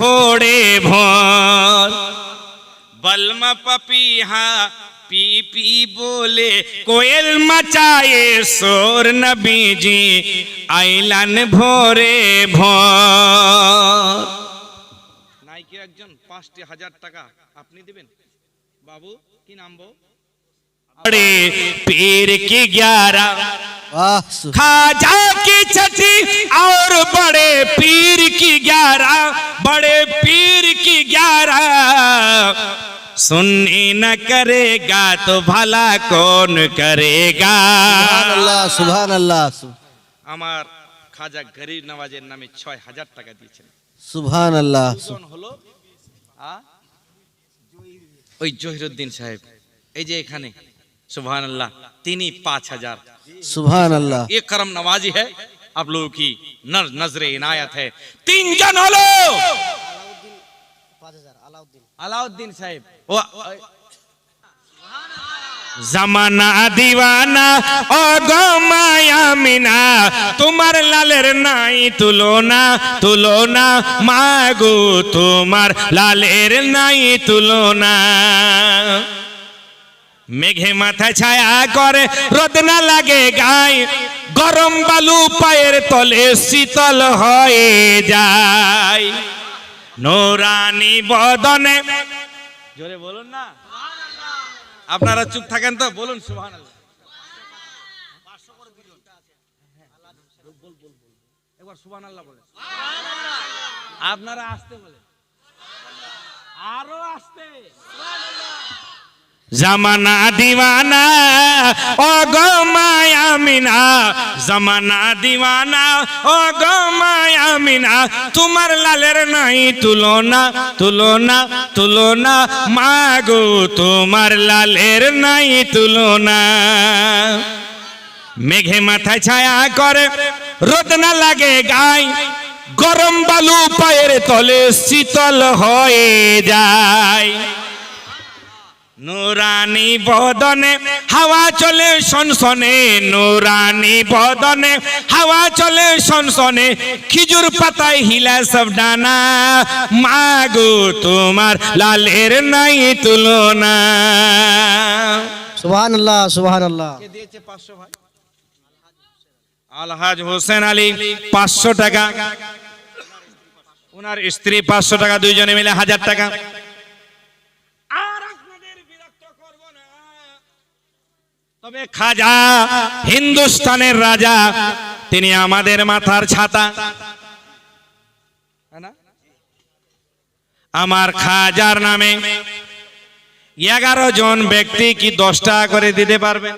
ভোরে ভোর Balma পপিহা P P বলে কোয়েল মচায়ে শোর নবীজি আইলান ভোরে ভোর। নাইকে একজন ৫,০০০ টাকা আপনি দিবেন বাবু, কি নাম বউ? बड़े पीर की 11 खाजा की छठी और बड़े पीर की 11 बड़े पीर की 11 सुन्नी न करेगा तो भला कौन करेगा। সুবহান আল্লাহ। আমার খাজা গরিব নওয়াজের নামে ৬,০০০ টাকা দিয়েছেন। সুবহান আল্লাহ। কোন হলো? ওই জহিরুদ্দিন সাহেব, এই যে এখানে सुभान अल्लाह, তিনি ৫,০০০। সুবহান আল্লাহ। ये करम नवाजी है, आप लोगों की नजरे इनायत है। ৩ জন হলো। আলাউদ্দিন সাহেব, ও জামানা দিওয়ানা ও গো মায়া মিনা তোমার লালের নাই তুলনা তুলনা মাগো তোমার লালের নাই তুলনা। মেঘে মাথা ছায়া করে রোদ না লাগে গায়ে গরম বালু পায়ের তলে শীতল হয়ে যায় নোরানি বদনে। জোরে বলুন না, আপনারা চুপ থাকেন তো, বলুন সুবহানাল্লাহ। একবার সুবহানাল্লাহ বলেন, আপনারা আসতে বলেন, আরো আসতে। জামানা দিওয়ানা ও গো মায়া মিনা জামানা দিওয়ানা ও গো মায়া মিনা তোমার লালের নাই তুলনা তুলনা তুলনা মাগো তোমার লালের নাই তুলনা। মেঘে মাথায় ছায়া করে রোদ না লাগে গায়ে গরম বালু পায়ের তলে শীতল হয়ে যায় নুরানি বদনে হাওয়া চলে সনসনে নুরানি বদনে হাওয়া চলে সনসনে খিজুর পাতায় হিলা সব ডানা মাগো তোমার লালের নাই তুলনা। সুবহানাল্লাহ সুবহানাল্লাহ। কে দিয়েছে ৫০০ ভাই? আলহাজ হোসেন আলী ৫০০ টাকা, ওনার স্ত্রী ৫০০ টাকা, দুইজনে মিলে ১০০০ টাকা। তবে খাজা হিন্দুস্তানের রাজা, তিনি আমাদের মাথার ছাতা। আমার খাজার নামে ১১ জন ব্যক্তি কি ১০ টাকা করে দিতে পারবেন?